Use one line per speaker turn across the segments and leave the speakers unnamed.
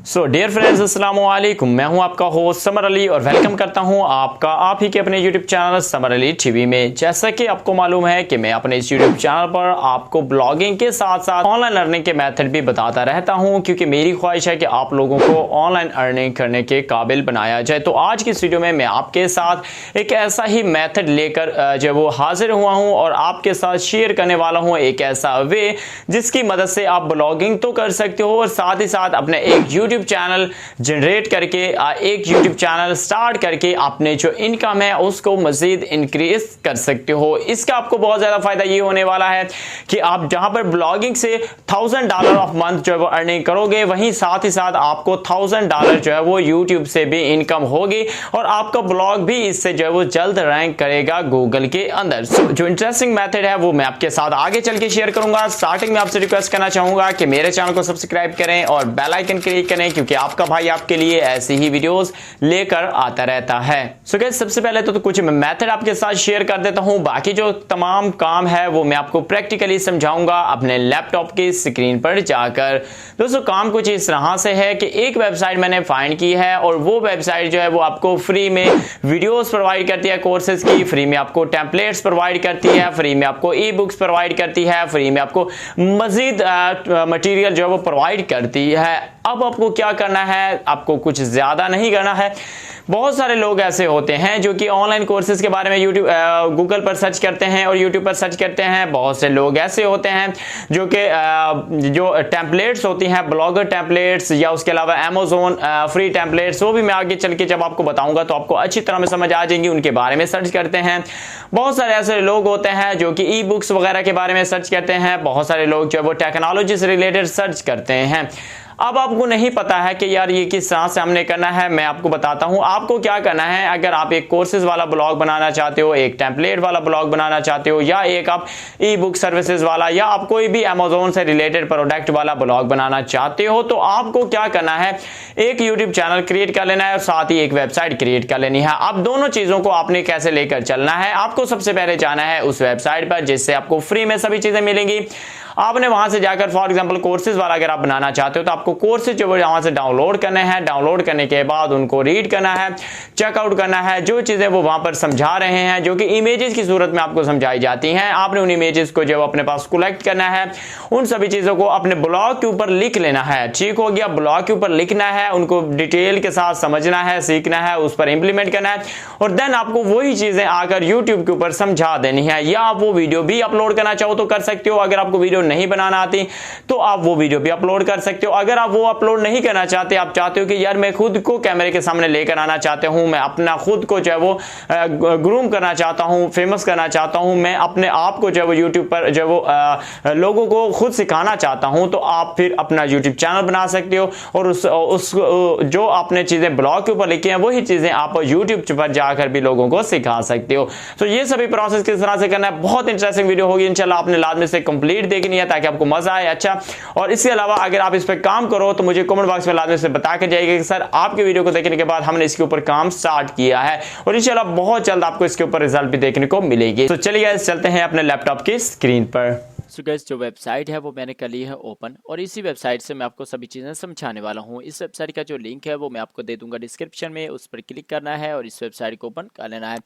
So dear friends, अस्सलाम वालेकुम। मैं हूं आपका होस्ट समर अली और वेलकम करता हूं आपका आप ही के अपने YouTube channel summer Ali TV में। जैसा कि आपको मालूम है कि मैं अपने इस यूट्यूब चैनल पर आपको ब्लॉगिंग के साथ साथ ऑनलाइन अर्निंग के मेथड भी बताता रहता हूं, क्योंकि मेरी ख्वाहिश है कि आप लोगों को ऑनलाइन अर्निंग करने के काबिल बनाया जाए। तो आज की इस वीडियो में मैं आपके साथ एक ऐसा ही मेथड लेकर जो वो हाजिर हुआ हूँ और आपके साथ शेयर करने वाला हूँ एक ऐसा वे जिसकी मदद से आप ब्लॉगिंग तो कर सकते हो और साथ ही साथ अपने एक यूट्यूब चैनल जनरेट करके एक यूट्यूब चैनल स्टार्ट करके अपने जो इनकम है उसको मजीद इंक्रीज कर सकते हो। इसका आपको बहुत ज्यादा फायदा ये होने वाला है कि आप जहां पर ब्लॉगिंग से $1000 ऑफ मंथ जो है वो अर्निंग करोगे, वहीं साथ ही साथ आपको $1000 जो है वो यूट्यूब से भी इनकम होगी और आपका ब्लॉग भी इससे जो है वो जल्द रैंक करेगा गूगल के अंदर। जो इंटरेस्टिंग मेथड है वो मैं आपके साथ आगे चल के शेयर करूंगा। स्टार्टिंग में आपसे रिक्वेस्ट करना चाहूंगा कि मेरे चैनल को सब्सक्राइब करें और बेल आइकन क्लिक करें, क्योंकि आपका भाई आपके लिए ऐसी ही वीडियोस लेकर आता रहता है। सो गाइस, सबसे पहले तो कुछ मेथड आपके साथ शेयर कर देता हूं, बाकी जो तमाम काम है वो मैं आपको प्रैक्टिकली समझाऊंगा अपने लैपटॉप की स्क्रीन पर जाकर। दोस्तों, काम कुछ इस तरह से है कि एक वेबसाइट मैंने फाइंड की है और वो वेबसाइट जो है वो आपको फ्री में वीडियोस प्रोवाइड करती है कोर्सेज की, फ्री में आपको टेम्पलेट्स प्रोवाइड करती है, फ्री में आपको ई बुक्स प्रोवाइड करती है, फ्री में आपको मजीद मटेरियल जो है वो प्रोवाइड करती है। अब आपको क्या करना है, आपको कुछ ज्यादा नहीं करना है। बहुत सारे लोग ऐसे होते हैं जो कि ऑनलाइन कोर्सेज के बारे में यूट्यूब गूगल पर सर्च करते हैं और यूट्यूब पर सर्च करते हैं। बहुत से लोग ऐसे होते हैं जो कि जो टेम्पलेट्स होती हैं, ब्लॉगर टेम्पलेट्स या उसके अलावा अमेज़न फ्री टेम्पलेट्स, वो भी मैं आगे चल के जब आपको बताऊंगा तो आपको अच्छी तरह में समझ आ जाएंगी, उनके बारे में सर्च करते हैं। बहुत सारे ऐसे लोग होते हैं जो कि ई बुक्स वगैरह के बारे में सर्च करते हैं। बहुत सारे लोग जो है वो टेक्नोलॉजी से रिलेटेड सर्च करते हैं। अब आपको नहीं पता है कि यार ये किस तरह से हमने करना है, मैं आपको बताता हूं आपको क्या करना है। अगर आप एक कोर्सेज वाला ब्लॉग बनाना चाहते हो, एक टेम्पलेट वाला ब्लॉग बनाना चाहते हो, या एक आप ई बुक सर्विसेज वाला या आप कोई भी अमेज़न से रिलेटेड प्रोडक्ट वाला ब्लॉग बनाना चाहते हो, तो आपको क्या करना है, एक यूट्यूब चैनल क्रिएट कर लेना है और साथ ही एक वेबसाइट क्रिएट कर लेनी है। अब दोनों चीजों को आपने कैसे लेकर चलना है, आपको सबसे पहले जाना है उस वेबसाइट पर जिससे आपको फ्री में सभी चीजें मिलेंगी। आपने वहां से जाकर फॉर एग्जांपल कोर्सेज वाला अगर आप बनाना चाहते हो तो आपको कोर्सेज जो वहां से डाउनलोड करने हैं, डाउनलोड करने के बाद उनको रीड करना है, चेकआउट करना है। जो चीजें वो वहां पर समझा रहे हैं, जो कि इमेजेस की सूरत में आपको समझाई जाती हैं, आपने उन इमेजेस को जो अपने पास कलेक्ट करना है, उन सभी चीजों को अपने ब्लॉग के ऊपर लिख लेना है। ठीक हो गया, ब्लॉग के ऊपर लिखना है, उनको डिटेल के साथ समझना है, सीखना है, उस पर इंप्लीमेंट करना है और देन आपको वही चीजें आकर यूट्यूब के ऊपर समझा देनी है। या आप वो वीडियो भी अपलोड करना चाहो तो कर सकते हो। अगर आपको वीडियो नहीं बनाना आती तो आप वो वीडियो भी अपलोड कर सकते हो। अगर आप वो अपलोड नहीं करना चाहते, आप चाहते हो कि यार मैं खुद को कैमरे के सामने लेकर आना चाहते हूं, मैं अपना खुद को जो है वो ग्रूम करना चाहता हूं, फेमस करना चाहता हूं, मैं अपने आप को जो है वो यूट्यूब पर जो वो लोगों को खुद सिखाना चाहता हूं, तो आप फिर अपना यूट्यूब चैनल बना सकते हो और उस जो आपने चीजें ब्लॉग के ऊपर लिखी हैं वही चीजें आप यूट्यूब पर जाकर भी लोगों को सिखा सकते हो। तो ये सभी प्रोसेस किस तरह से करना है, बहुत इंटरेस्टिंग वीडियो होगी इंशाल्लाह, आपने लास्ट में से कंप्लीट देखनी है ताकि आपको मजा आए। अच्छा, और इसके अलावा अगर आप इस पर काम करो तो मुझे कमेंट बॉक्स में लाजमी से बता के जाइएगा कि सर आपके वीडियो को देखने के बाद हमने इसके ऊपर काम स्टार्ट किया है और इंशाल्लाह बहुत जल्द आपको इसके ऊपर रिजल्ट भी देखने को मिलेगी। तो चलिए गाइस, चलते हैं अपने लैपटॉप की स्क्रीन पर।
सो गाइस, जो वेबसाइट है वो मैंने कर ली है ओपन और इसी वेबसाइट से मैं आपको सभी चीज़ें समझाने वाला हूँ। इस वेबसाइट का जो लिंक है वो मैं आपको दे दूंगा डिस्क्रिप्शन में, उस पर क्लिक करना है और इस वेबसाइट को ओपन कर लेना है।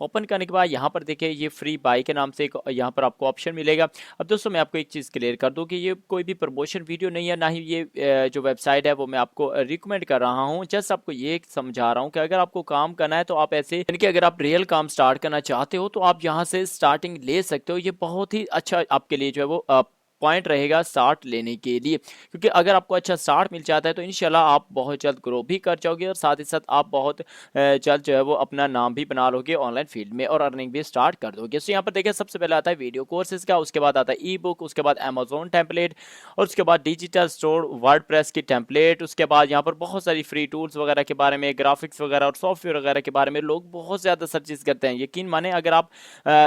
ओपन करने के बाद यहाँ पर देखिए ये फ्री बाय के नाम से एक यहाँ पर आपको ऑप्शन मिलेगा। अब दोस्तों मैं आपको एक चीज़ क्लियर कर दूँ कि ये कोई भी प्रमोशन वीडियो नहीं है, ना ही ये जो वेबसाइट है वो मैं आपको रिकमेंड कर रहा हूँ। जस्ट आपको ये समझा रहा हूँ कि अगर आपको काम करना है तो आप ऐसे, यानी कि अगर आप रियल काम स्टार्ट करना चाहते हो तो आप यहाँ से स्टार्टिंग ले सकते हो। ये बहुत ही अच्छा आपके लिए जो है वो पॉइंट रहेगा स्टार्ट लेने के लिए, क्योंकि अगर आपको अच्छा स्टार्ट मिल जाता है तो इंशाल्लाह आप बहुत जल्द ग्रो भी कर जाओगे और साथ ही साथ आप बहुत जल्द जो है वो अपना नाम भी बना लोगे ऑनलाइन फील्ड में और अर्निंग भी स्टार्ट कर दोगे। तो यहाँ पर देखिए सबसे पहले आता है वीडियो कोर्सेज का, उसके बाद आता है ई बुक, उसके बाद अमेज़न टेम्पलेट और उसके बाद डिजिटल स्टोर वर्डप्रेस की टेम्पलेट। उसके बाद यहाँ पर बहुत सारी फ्री टूल्स वगैरह के बारे में, ग्राफिक्स वगैरह और सॉफ्टवेयर वगैरह के बारे में लोग बहुत ज़्यादा सर्चेस करते हैं। यकीन माने अगर आप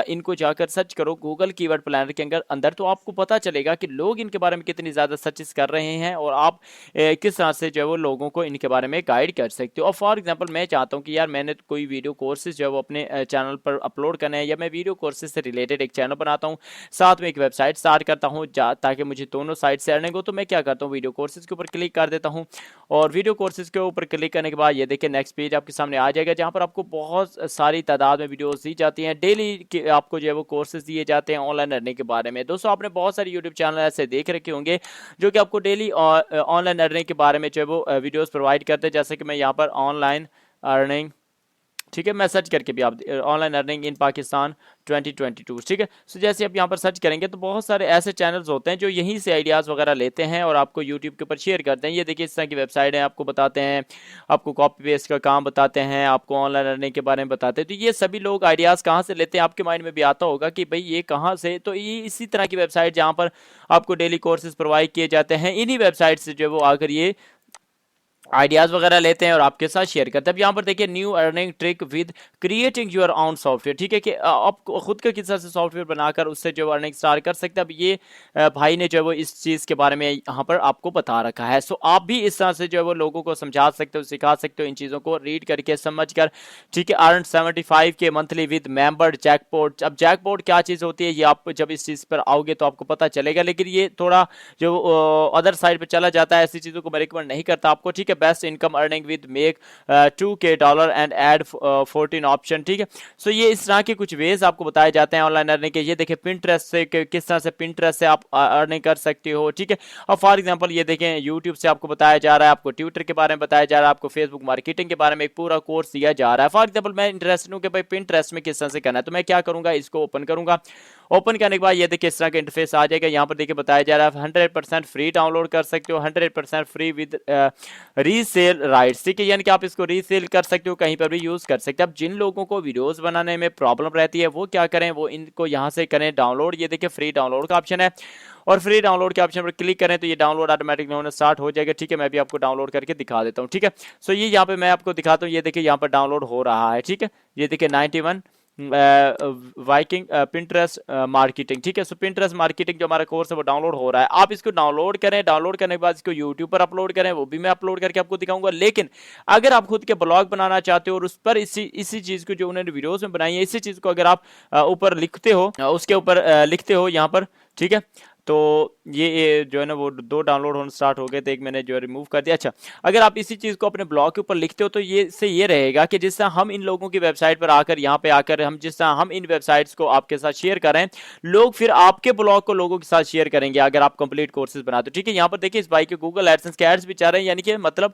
इनको जाकर सर्च करो गूगल कीवर्ड प्लानर के अंदर तो आपको पता चलेगा जाएगा कि लोग इनके बारे में कितनी ज़्यादा सर्चेस कर रहे हैं और आप किस तरह से जो है वो लोगों को इनके बारे में गाइड कर सकते हो। और फॉर एग्जांपल मैं चाहता हूं कि यार मैंने कोई वीडियो कोर्सेज जो है वो अपने चैनल पर अपलोड करना है, या मैं वीडियो कोर्सेज से रिलेटेड एक चैनल बनाता हूं, साथ में एक वेबसाइट स्टार्ट करता हूं ताकि मुझे दोनों साइड से अर्निंग हो, तो मैं क्या करता हूँ, वीडियो कोर्सेज के ऊपर क्लिक कर देता हूँ। और वीडियो कोर्सेज के ऊपर क्लिक करने के बाद ये देखिए नेक्स्ट पेज आपके सामने आ जाएगा, जहाँ पर आपको बहुत सारी तादाद में वीडियोस दी जाती हैं। डेली आपको जो है वो कोर्सेज दिए जाते हैं ऑनलाइन अर्निंग के बारे में। दोस्तों आपने बहुत सारे यूट्यूब चैनल ऐसे देख रखे होंगे जो कि आपको डेली ऑनलाइन अर्निंग के बारे में जो है वो वीडियोस प्रोवाइड करते हैं, जैसे कि मैं यहाँ पर ऑनलाइन अर्निंग, ठीक है, मैं सर्च करके भी आप ऑनलाइन अर्निंग इन पाकिस्तान 2022, ठीक है। सो जैसे आप यहाँ पर सर्च करेंगे तो बहुत सारे ऐसे चैनल्स होते हैं जो यहीं से आइडियाज़ वगैरह लेते हैं और आपको यूट्यूब के ऊपर शेयर करते हैं। ये देखिए इस तरह की वेबसाइट है, आपको बताते हैं, आपको कॉपी पेस्ट का काम बताते हैं, आपको ऑनलाइन अर्निंग के बारे में बताते हैं। तो ये सभी लोग आइडियाज़ कहाँ से लेते हैं, आपके माइंड में भी आता होगा कि भाई ये कहाँ से, तो ये इसी तरह की वेबसाइट जहाँ पर आपको डेली कोर्सेज प्रोवाइड किए जाते हैं, इन्हीं वेबसाइट से जो है वो आकर ये आइडियाज़ वगैरह लेते हैं और आपके साथ शेयर करते हैं। अब यहाँ पर देखिए new earning trick with creating your own software, ठीक है, कि आप खुद का किस तरह से सॉफ्टवेयर बनाकर उससे जो अर्निंग स्टार्ट कर सकते हैं। अब ये भाई ने जो है वो इस चीज़ के बारे में यहाँ पर आपको बता रखा है। सो आप भी इस तरह से जो है वो लोगों को समझा सकते हो, सिखा सकते हो इन चीज़ों को रीड करके समझ कर, ठीक है। अर्न 75 के मंथली विद मेंबर जैकपॉट। अब जैकपॉट क्या चीज़ होती है ये आप जब इस चीज़ पर आओगे तो आपको पता चलेगा, लेकिन ये थोड़ा जो अदर साइड पर चला जाता है, ऐसी चीज़ों को मैं रिकमेंड नहीं करता आपको, ठीक है। Best income earning with make $2K and add 14 option, ठीक है। सो ये इस तरह के कुछ वेज आपको बताए जाते हैं ऑनलाइन अर्निंग के। ये देखिए पिंटरेस्ट से किस तरह से पिंटरेस्ट से आप अर्निंग कर सकते हो, ठीक है। और फॉर एग्जांपल ये देखें यूट्यूब से आपको बताया जा रहा है, आपको ट्विटर के बारे में बताया जा रहा है, आपको फेसबुक मार्केटिंग के बारे में एक पूरा कोर्स दिया जा रहा है। फॉर एग्जांपल मैं इंटरेस्टेड हूँ कि भाई पिंटरेस्ट में किस तरह से करना है, तो मैं क्या करूंगा, इसको ओपन करूंगा। ओपन करने के बाद ये देखिए इस तरह का इंटरफेस आ जाएगा। यहाँ पर देखिए बताया जा रहा है 100% फ्री डाउनलोड कर सकते हो, 100% फ्री विद रीसेल राइट्स, ठीक है, यानी कि आप इसको रीसेल कर सकते हो, कहीं पर भी यूज कर सकते हो। अब जिन लोगों को वीडियोस बनाने में प्रॉब्लम रहती है वो क्या करें, वो इनको यहाँ से करें डाउनलोड। ये देखिए फ्री डाउनलोड का ऑप्शन है और फ्री डाउनलोड के ऑप्शन पर क्लिक करें तो ये डाउनलोड ऑटोमेटिक होना स्टार्ट हो जाएगा, ठीक है। मैं भी आपको डाउनलोड करके दिखा देता हूँ, ठीक है। सो ये यहाँ पे मैं आपको दिखाता हूँ, ये देखिए यहाँ पर डाउनलोड हो रहा है, ठीक है। ये देखिए 91 वाइकिंग पिंटरेस्ट मार्केटिंग, ठीक है। सो पिंटरेस्ट मार्केटिंग जो हमारा कोर्स है वो डाउनलोड हो रहा है। आप इसको डाउनलोड करें, डाउनलोड करने के बाद इसको यूट्यूब पर अपलोड करें, वो भी मैं अपलोड करके आपको दिखाऊंगा। लेकिन अगर आप खुद के ब्लॉग बनाना चाहते हो और उस पर इसी चीज को जो उन्होंने वीडियोस में बनाई है, इसी चीज को अगर आप ऊपर लिखते हो, उसके ऊपर लिखते हो यहाँ पर, ठीक है, तो ये जो है ना वो 2 डाउनलोड होना स्टार्ट हो गए थे, एक मैंने जो है रिमूव कर दिया। अच्छा, अगर आप इसी चीज़ को अपने ब्लॉग के ऊपर लिखते हो तो ये रहेगा कि जिस तरह हम इन लोगों की वेबसाइट पर आकर यहाँ पे आकर हम जिस तरह हम इन वेबसाइट्स को आपके साथ शेयर करें, लोग फिर आपके ब्लॉग को लोगों के साथ शेयर करेंगे अगर आप कंप्लीट कोर्सेज बनाते हो, ठीक है। यहाँ पर देखिए इस भाई के गूगल एडसेंस के एड्स भी चाह रहे हैं, यानी कि मतलब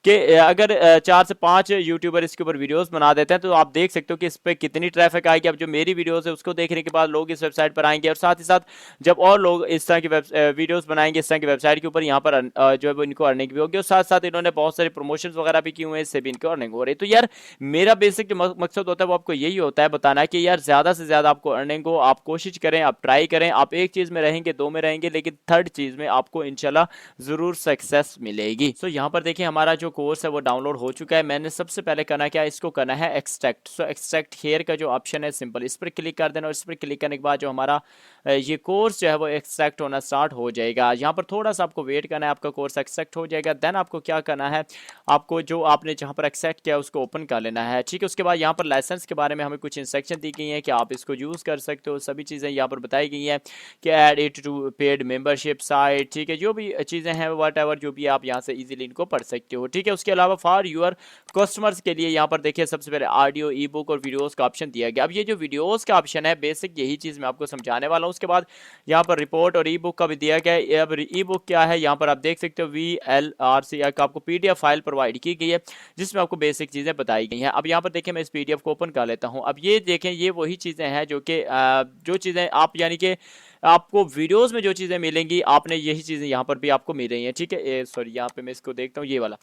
कि अगर 4 से 5 यूट्यूबर इसके ऊपर वीडियोस बना देते हैं तो आप देख सकते हो कि इस पर कितनी ट्रैफिक आएगी। अब जो मेरी वीडियोस है उसको देखने के बाद लोग इस वेबसाइट पर आएंगे और साथ ही साथ जब और लोग इस तरह की वीडियोस बनाएंगे इस तरह की वेबसाइट के ऊपर, यहाँ पर जो है वो इनको अर्निंग भी होगी और साथ साथ इन्होंने बहुत सारे प्रमोशंस वगैरह भी किए हुए हैं, इससे भी इनको अर्निंग हो रही है। तो यार मेरा बेसिक जो मकसद होता है वो आपको यही होता है बताना है कि यार ज्यादा से ज्यादा आपको अर्निंग हो, आप कोशिश करें, आप ट्राई करें, आप एक चीज में रहेंगे, 2 में रहेंगे, लेकिन 3rd चीज में आपको इंशाल्लाह जरूर सक्सेस मिलेगी। सो यहाँ पर देखिए हमारा जो कोर्स है वो डाउनलोड हो चुका है। मैंने सबसे पहले करना क्या, इसको करना है एक्सट्रैक्ट। सो एक्सट्रैक्ट हेयर का जो ऑप्शन है सिंपल इस पर क्लिक कर देना और इस पर क्लिक करने के बाद जो हमारा ये कोर्स जो है वो एक्सट्रैक्ट होना स्टार्ट हो जाएगा। यहाँ पर थोड़ा सा आपको वेट करना है, आपका कोर्स एक्सेप्ट हो जाएगा। देन आपको क्या करना है, आपको जो आपने जहाँ पर एक्सेप्ट किया उसको ओपन कर लेना है, ठीक है। उसके बाद यहाँ पर लाइसेंस के बारे में हमें कुछ इंस्ट्रक्शन दी गई है कि आप इसको यूज़ कर सकते हो, सभी चीज़ें यहाँ पर बताई गई हैं कि add it to paid membership site, ठीक है। जो भी चीज़ें हैं वट एवर जो भी आप यहाँ से इजीली इनको पढ़ सकते हो, ठीक है। उसके अलावा फॉर यूर कस्टमर्स के लिए यहाँ पर देखिए सबसे पहले ऑडियो, ई बुक और वीडियोज़ का ऑप्शन दिया गया। अब ये जो वीडियोज़ का ऑप्शन है बेसिक यही चीज़ मैं आपको समझाने वाला हूँ। उसके बाद यहाँ पर रिपोर्ट और ई बुक का भी दिया गया है। अब ई बुक क्या है, यहाँ पर आप देख सकते हो VLRC आपको PDF फाइल प्रोवाइड की गई है जिसमें आपको बेसिक चीज़ें बताई गई हैं। अब यहाँ पर देखिए मैं इस PDF को ओपन कर लेता हूँ। अब ये देखें ये वही चीज़ें हैं जो कि जो चीज़ें आप यानी कि आपको वीडियोस में जो चीज़ें मिलेंगी आपने यही चीज़ें यहाँ पर भी आपको मिल रही हैं, ठीक है। सॉरी यहाँ पे मैं इसको देखता हूँ ये वाला,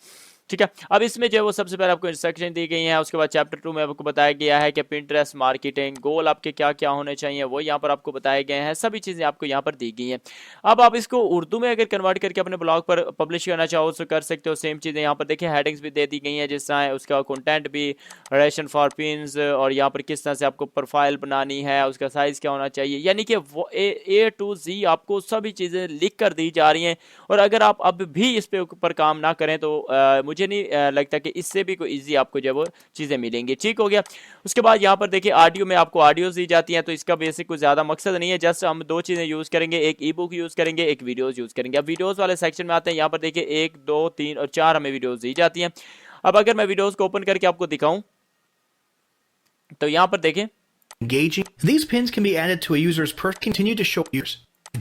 ठीक है। अब इसमें जो है वो सबसे पहले आपको इंस्ट्रक्शन दी गई है। उसके बाद चैप्टर 2 में आपको बताया गया है कि पिंटरेस्ट मार्केटिंग गोल आपके क्या क्या होने चाहिए वो यहाँ पर आपको बताए गए हैं, सभी चीज़ें आपको यहाँ पर दी गई हैं। अब आप इसको उर्दू में अगर कन्वर्ट करके अपने ब्लॉग पर पब्लिश करना चाहो तो कर सकते हो। सेम चीज़ें यहाँ पर देखिए हेडिंग्स भी दे दी गई हैं जिस तरह उसका कंटेंट भी, रेशन फॉर पिन्स और यहाँ पर किस तरह से आपको प्रोफाइल बनानी है, उसका साइज़ क्या होना चाहिए, यानी कि वो A to Z आपको सभी चीज़ें लिख कर दी जा रही हैं। और अगर आप अब भी इस पे ऊपर काम ना करें तो मुझे नहीं लगता कि इससे भी कोई ईजी आपको जो है वो चीज़ें मिलेंगी। ठीक हो गया। उसके बाद यहाँ पर देखिए ऑडियो में आपको ऑडियोज दी जाती हैं, तो इसका बेसिक कुछ ज़्यादा मकसद नहीं है, जस्ट हम दो चीज़ें यूज़ करेंगे, एक ई बुक यूज़ करेंगे, एक वीडियोज़ यूज़ करेंगे। अब वीडियोज़ वाले सेक्शन में आते हैं। यहाँ पर देखिए 1, 2, 3 और 4 हमें वीडियोज़ दी जाती हैं। अब अगर मैं वीडियोज़ को ओपन करके आपको दिखाऊं तो यहाँ पर देखें
Engaging. These pins can be added to a user's continue to show users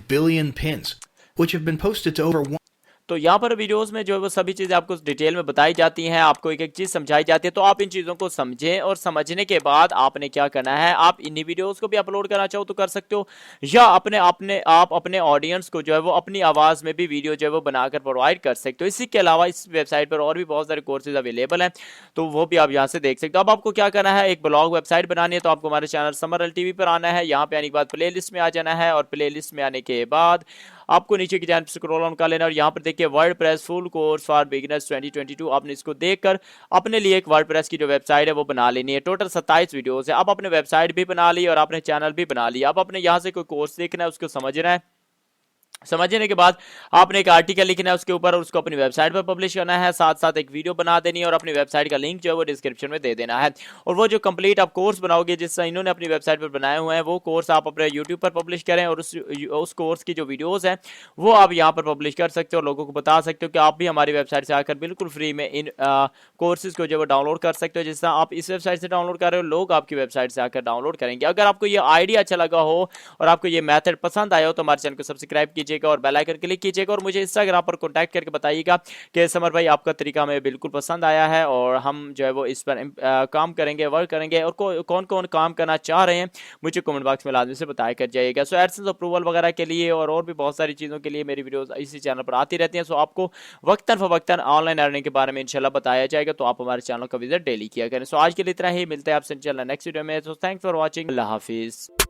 billion pins, which have been posted to over 1.
तो यहाँ पर वीडियोस में जो है वो सभी चीज़ें आपको डिटेल में बताई जाती हैं, आपको एक एक चीज़ समझाई जाती है। तो आप इन चीज़ों को समझें और समझने के बाद आपने क्या करना है, आप इन्हीं वीडियोस को भी अपलोड करना चाहो तो कर सकते हो, या आप अपने ऑडियंस को जो है वो अपनी आवाज़ में भी वीडियो जो है वो बनाकर प्रोवाइड कर सकते हो। इसी के अलावा इस वेबसाइट पर और भी बहुत सारे कोर्सेज अवेलेबल हैं, तो वो भी आप यहाँ से देख सकते हो। अब आपको क्या करना है, एक ब्लॉग वेबसाइट बनानी है, तो आपको हमारे चैनल समरल टीवी पर आना है। यहाँ पे आने के बाद प्ले लिस्ट में आ जाना है, और प्ले लिस्ट में आने के बाद आपको नीचे की जानिब स्क्रॉल ऑन कर लेना, और यहाँ पर देखिए WordPress full course for beginners 2022, आपने इसको देखकर अपने लिए एक वर्डप्रेस की जो वेबसाइट है वो बना लेनी है। टोटल 27 वीडियोस है। आप अपने वेबसाइट भी बना ली और आपने चैनल भी बना लिया। अब आपने यहाँ से कोई कोर्स देखना है, उसको समझना है, समझने के बाद आपने एक आर्टिकल लिखना है उसके ऊपर और उसको अपनी वेबसाइट पर पब्लिश करना है, साथ साथ एक वीडियो बना देनी है और अपनी वेबसाइट का लिंक जो है वो डिस्क्रिप्शन में दे देना है। और वो जो कंप्लीट आप कोर्स बनाओगे जिस इन्होंने अपनी वेबसाइट पर बनाए हुए हैं, वो कोर्स आप अपने यूट्यूब पर पब्लिश करें, और उस कोर्स की जो वीडियोस हैं वो आप यहाँ पर पब्लिश कर सकते हो और लोगों को बता सकते हो कि आप भी हमारी वेबसाइट से आकर बिल्कुल फ्री में इन कोर्सेज को जो है डाउनलोड कर सकते हो। जिस तरह आप इस वेबसाइट से डाउनलोड कर रहे हो, लोग आपकी वेबसाइट से आकर डाउनलोड करेंगे। अगर आपको ये आइडिया अच्छा लगा हो और आपको ये मेथड पसंद आया हो तो हमारे चैनल को सब्सक्राइब कीजिएगा और बेल आइकन क्लिक कीजिएगा, और मुझे इंस्टाग्राम पर कॉन्टैक्ट करके बताइएगा कि समर भाई आपका तरीका हमें बिल्कुल पसंद आया है और हम जो है वो इस पर काम करेंगे, वर्क करेंगे। और कौन कौन काम करना चाह रहे हैं मुझे कमेंट बॉक्स में लाजमी से बताया कर जाइएगा। सो एडसेंस अप्रूवल वगैरह के लिए और भी बहुत सारी चीज़ों के लिए मेरी वीडियोस इसी चैनल पर आती रहती हैं। सो आपको वक्तन फवक्तन ऑनलाइन अर्निंग के बारे में इंशाल्लाह बताया जाएगा, तो आप हमारे चैनल का विजिट डेली किया करें। सो आज के लिए इतना ही, मिलते हैं आपसे इंशाल्लाह नेक्स्ट वीडियो में। सो थैंक्स फॉर वॉचिंग, अल्लाह हाफिज़।